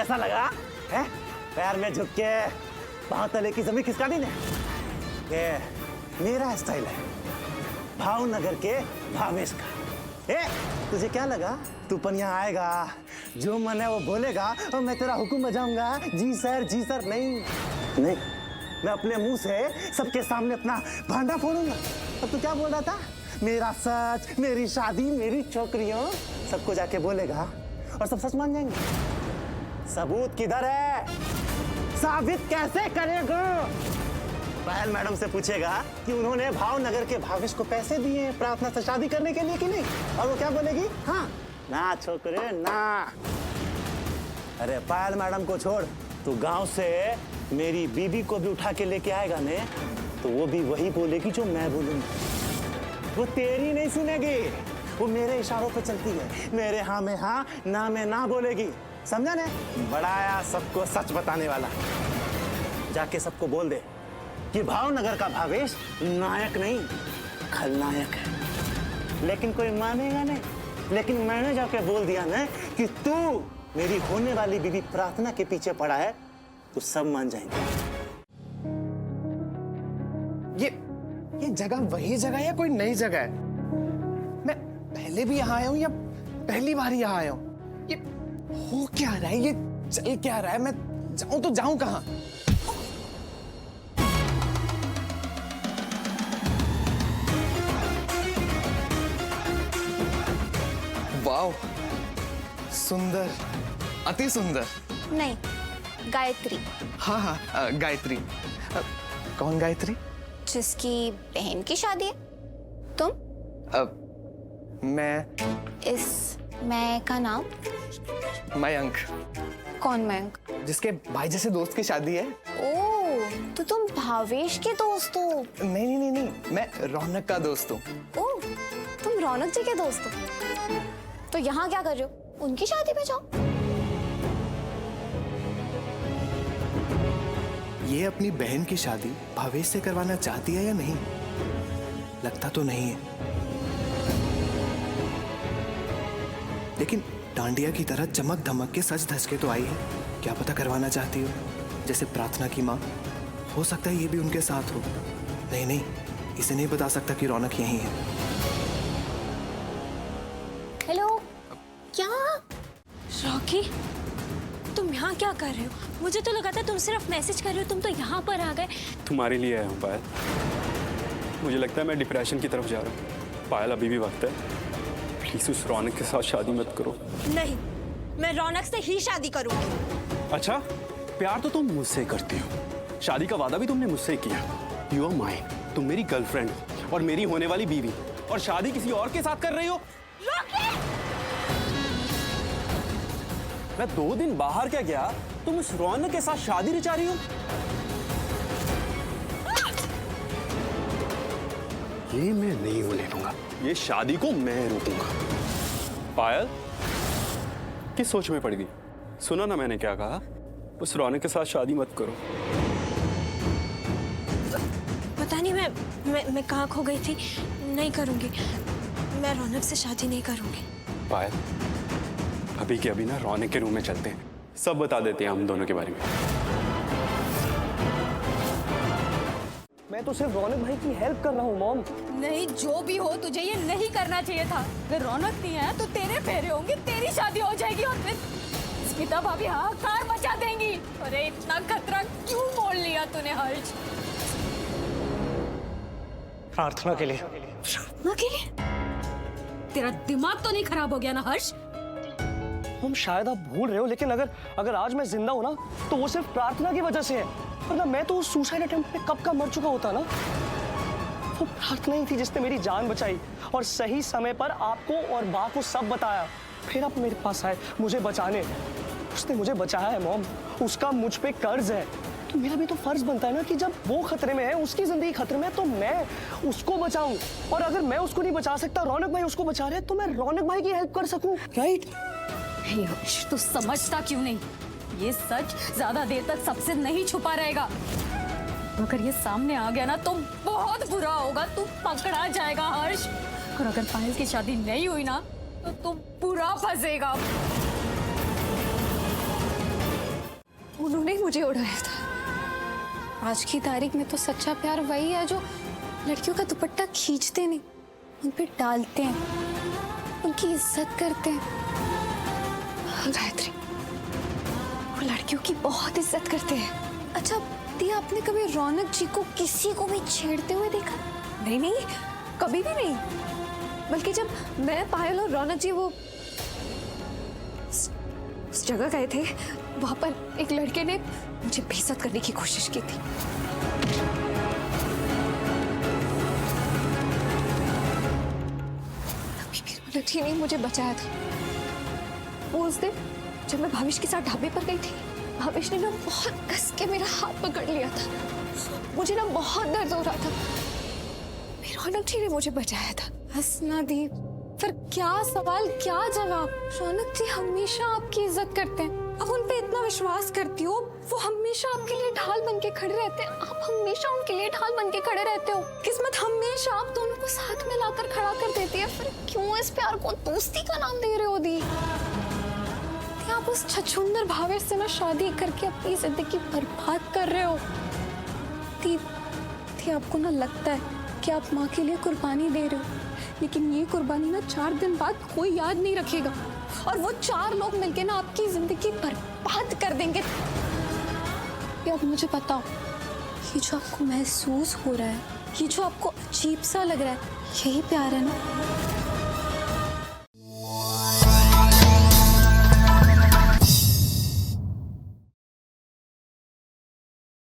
कैसा लगा है? पैर में झुक के पांव तले की जमीन खिसका दी ने। ये मेरा स्टाइल है, भावनगर के भावेश का। ए, तुझे क्या लगा तू पन यहाँ आएगा, जो मन है वो बोलेगा और मैं तेरा हुक्म बजाऊंगा? जी सर नहीं नहीं, मैं अपने मुंह से सबके सामने अपना भांडा फोड़ूंगा। अब तू क्या बोल रहा था? मेरा सच, मेरी शादी, मेरी छोकरियों, सबको जाके बोलेगा और सब सच मान जाएंगे। सबूत किधर है? साबित कैसे करेगा? पायल मैडम से पूछेगा कि उन्होंने भावनगर के भावेश को पैसे दिए प्रार्थना से शादी करने के लिए कि नहीं, और वो क्या बोलेगी? हाँ ना छोकरे ना। अरे पायल मैडम को छोड़, तू गांव से मेरी बीबी को भी उठा के लेके आएगा ने, तो वो भी वही बोलेगी जो मैं बोलूंगा। वो तेरी नहीं सुनेगी, वो मेरे इशारों पे चलती है। मेरे हाँ में हाँ, ना में ना बोलेगी, समझा ने? बड़ा आया सबको सच बताने वाला। जाके सबको बोल दे कि भावनगर का भावेश नायक नहीं खलनायक है। लेकिन कोई मानेगा नहीं, लेकिन मैंने जाके बोल दिया ना कि तू मेरी होने वाली बीबी प्रार्थना के पीछे पड़ा है, तो सब मान जाएंगे। ये जगह वही जगह है या कोई नई जगह है? मैं पहले भी यहाँ आया हूँ या पहली बार यहाँ आया हूँ? ये हो क्या रहा है? ये चल क्या रहा है? मैं जाऊं तो जाऊं कहाँ? वाह, सुंदर, अति सुंदर। नहीं, गायत्री। हाँ, गायत्री। कौन गायत्री? जिसकी बहन की शादी है। तुम? मैं। इस मैं का नाम? मयंक। कौन मयंक? जिसके भाई जैसे दोस्त की शादी है। ओह, तो तुम भावेश के दोस्त हो? नहीं, मैं रौनक का दोस्त हूँ। ओह, तुम रौनक जी के दोस्त हो? तो यहाँ क्या कर रहे हो? उनकी शादी में जाओ। ये अपनी बहन की शादी भावेश से करवाना चाहती है या नहीं? लगता तो नहीं है, लेकिन डांडिया की तरह चमक धमक के सच धस के तो आई है। क्या पता करवाना चाहती हो, जैसे प्रार्थना की माँ। हो सकता है ये भी उनके साथ हो। नहीं, इसे नहीं बता सकता कि रौनक यहीं है। हेलो, क्या? रॉकी, तुम यहाँ क्या कर रहे हो? मुझे तो लगा था तुम सिर्फ मैसेज कर रहे हो, तुम तो यहाँ पर आ गए। तुम्हारे लिए आया हूँ पायल। मुझे लगता है मैं डिप्रेशन की तरफ जा रहा हूँ। पायल, अभी भी वक्त है, प्लीज उस रौनक के साथ शादी मत करो। नहीं, मैं रौनक से ही शादी करूंगी। अच्छा, प्यार तो तुम मुझसे करती हो, शादी का वादा भी तुमने मुझसे किया। यू आर माइन, तुम मेरी गर्लफ्रेंड हो और मेरी होने वाली बीवी, और शादी किसी और के साथ कर रही हो। मैं 2 दिन बाहर क्या गया, तुम उस रौनक के साथ शादी रचा रही हो। ये मैं नहीं होने दूंगा, ये शादी को मैं रोकूंगा। पायल, किस सोच में पड़ गई? सुना ना मैंने क्या कहा, उस रौनक के साथ शादी मत करो। पता नहीं मैं कहाँ खो गई थी। नहीं करूंगी, मैं रौनक से शादी नहीं करूंगी। पायल, अभी के अभी ना रौनक के रूम में चलते हैं, सब बता देते हैं हम दोनों के बारे में। मैं तो सिर्फ रौनक भाई की हेल्प कर रहा हूँ मॉम। नहीं, जो भी हो, तुझे ये नहीं करना चाहिए था। अगर रौनक नहीं है तो तेरे फेरे होंगे, तेरी शादी हो जाएगी और फिर स्मिता भाभी हाहाकार मचा देंगी। अरे इतना खतरा क्यों बोल लिया तूने हर्ष? प्रार्थना के लिए। प्रार्थना के लिए? तेरा दिमाग तो नहीं खराब हो गया ना हर्ष? हम शायद आप भूल रहे हो, लेकिन अगर आज मैं जिंदा हूं ना, तो वो सिर्फ प्रार्थना की वजह से है। वरना मैं तो उस सुसाइड अटेम्प्ट में कब का मर चुका होता ना। वो प्रार्थना ही थी जिसने मेरी जान बचाई और सही समय पर आपको और बा को सब बताया। फिर आप मेरे पास आए मुझे बचाने। उसने मुझे बचाया है मॉम, उसका मुझ पे कर्ज है। तो मेरा भी तो फर्ज बनता है ना कि जब वो खतरे में है, उसकी जिंदगी खतरे में है, तो मैं उसको बचाऊं। और अगर मैं उसको नहीं बचा सकता, रौनक भाई उसको बचा रहे हैं, तो मैं रौनक भाई की हेल्प कर सकूं, राइट? हे हर्ष, तू समझता क्यों नहीं? ये सच ज्यादा देर तक सबसे नहीं छुपा रहेगा। अगर ये सामने आ गया ना तो बहुत बुरा होगा, तू पकड़ा जाएगा हर्ष। और अगर पायल की शादी नहीं हुई ना तो तू बुरा फंसेगा। उन्होंने ही मुझे उड़ाया था। आज की तारीख में तो सच्चा प्यार वही है जो लड़कियों का दुपट्टा खींचते नहीं, उन पे डालते हैं, उनकी इज्जत करते हैं। गायत्री, वो लड़कियों की बहुत इज्जत करते हैं। अच्छा दिया, आपने कभी रौनक जी को किसी को भी छेड़ते हुए देखा? नहीं नहीं, कभी भी नहीं। बल्कि जब मैं, पायल और रौनक जी वो उस जगह गए थे, वहां पर एक लड़के ने मुझे बेइज्जत करने की कोशिश की थी। तभी भी रौनक जी ने मुझे बचाया था। वो उस दिन जब मैं भाविश के साथ ढाबे पर गई थी, भाविश ने ना बहुत कस के मेरा हाथ पकड़ लिया था। मुझे ना बहुत दर्द हो रहा था। रौनक जी ने मुझे बचाया था। हंसना दी, फिर क्या सवाल क्या जवाब। रौनक जी हमेशा आपकी इज्जत करते हैं, आप उन पे इतना विश्वास करती हो, वो हमेशा आपके लिए ढाल बन के खड़े रहते हैं, आप हमेशा उनके लिए ढाल बन के खड़े रहते हो। किस्मत हमेशा आप दोनों को साथ में लाकर खड़ा कर देती है। फिर क्यों इस प्यार को दोस्ती का नाम दे रहे हो दी? आप उस छछूंदर भावेश से ना शादी करके अपनी जिंदगी बर्बाद कर रहे हो। दी, आपको ना लगता है कि आप माँ के लिए कुर्बानी दे रहे हो, लेकिन ये कुर्बानी ना 4 दिन बाद कोई याद नहीं रखेगा, और वो 4 लोग मिलके ना आपकी जिंदगी बर्बाद कर देंगे। अब मुझे बताओ, ये जो आपको महसूस हो रहा है, ये जो आपको अजीब सा लग रहा है, यही प्यार है ना?